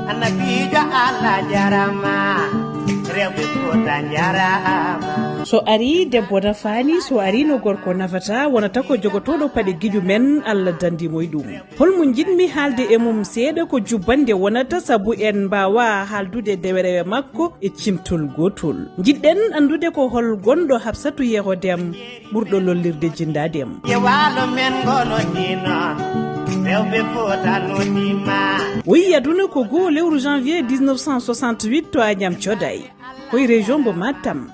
annabijo Allah jarama rewɓe fota jarama. So ari debbo nafani, so ari no gorko nafata, wonata ko jogotoɗo paɗe giju men Allah dandimo e ɗum. Holmo jinmi haalde e mum seeɗa ko jubbande wonata sabu en mbawa haaldude dewerewe makko e cimtol gotol. Jiɗɗen andude ko hol gonɗo Hafsatou Yero Déme ɓurɗo lollirde jindadem. Yewalo men gono dinon rewɓe fota nodima. Woyi aduna ko goo lewru janvier 1968 to Agnam Thioday koye région mbo Matam.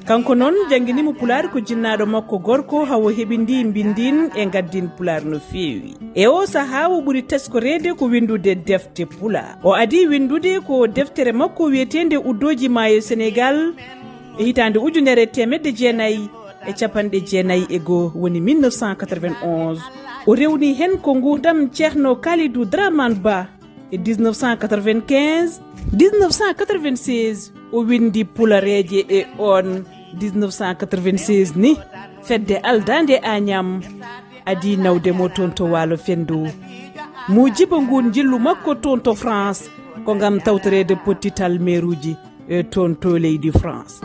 Kanko noon jangguinimo pular ko jinnaɗo makko gorko hawo heɓindi bindin e gaddin pular no feewi. E o saaha o ɓuuri teskorede ko windude defte pula. O adi windude ko deftere makko wiyetende uddoji maayo Sénégal e hitande 1991 woni 1991. O rewni hen ko gurdam Ceerno Kalidou Dramane Ba e 1995 1996 o windi pulareje e on 1996 ni fedde aldande Agnam adi nawdemo toon to Waalo Fendu. Mujiba ngun jillu makko toon to France ko ngam tawtorede pottital meruji e toon to leydi France.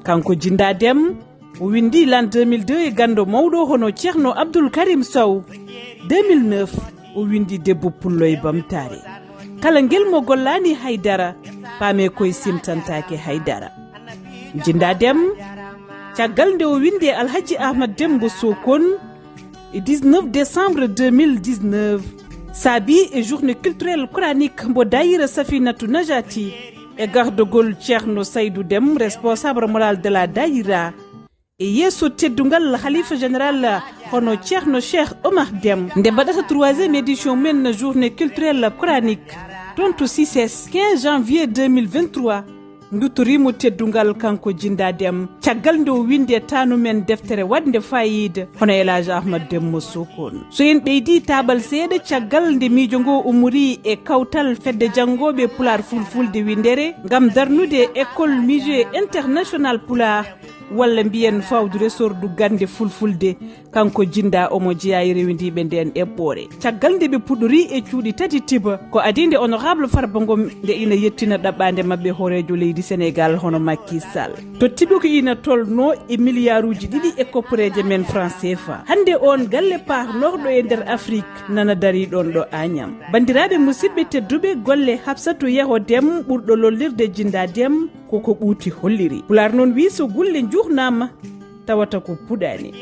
Kanko Jinda Déme o windi l'an 2002 e gando mawɗo hono Ceerno Abdoul Karim Sow. 2009 o windi debbo pullo e bamtare. Kala ngel mo gollani haydara paame koye simtantake haydara. Jinda Déme caggal nde o windi Alhaji Ahmad Déme mbo Sokone e 19 décembre 2019 saabi e journée culturelle coranique mbo dayira Safinatou Najati e gardogol Ceerno Saydou Déme responsable moral de la dayira e yesso teddungal khalifa général hono Ceerno Cheikh Omar Déme nde mbaɗata 3e édition men journée culturelle coranique toon to 6 15 janvier 2023 ndutorimo teddungal kanko Jinda Déme caggal nde o winde tanu men deftere wadde fayida hono Elhaji Ahmad Déme mo Sokone. So en ɓeydi tabal seeɗa caggal nde miijo ngo umuri e kawtal fedde janggoɓe pular fulfulde windere ngam darnude école musée international pular walla mbiyen fawdu resordu gande fulfulde kanko Jinda omo jeeya e rewindiɓe nden eɓɓore. Caggal nde ɓe puɗɗori e cuuɗi tati tiba ko adinde honorable Farba Ngom nde ina yettina ɗaɓɓande mabɓe horejo leydi Sénégal hono Macky Sall. To tibi ko ina tolno e milliarduji 2 e koppareje men franc CFA. Hande on galle paarnorɗo e nder Afrique nana dari ɗon ɗo Agnam. Bandiraɓe musidɓe tedduɓe golle Hafsatou Yero Déme ɓurɗo lollirde Jinda Déme koko ɓuuti holliri. Pular noon wi so gulle juhnama tawata ko puɗani.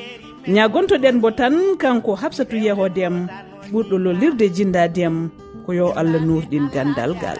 Ñagontoɗen bo tan kanko Hafsatou Yero Déme ɓurɗo lollirde Jinda Déme ko yo Allah nurɗin gandal gal.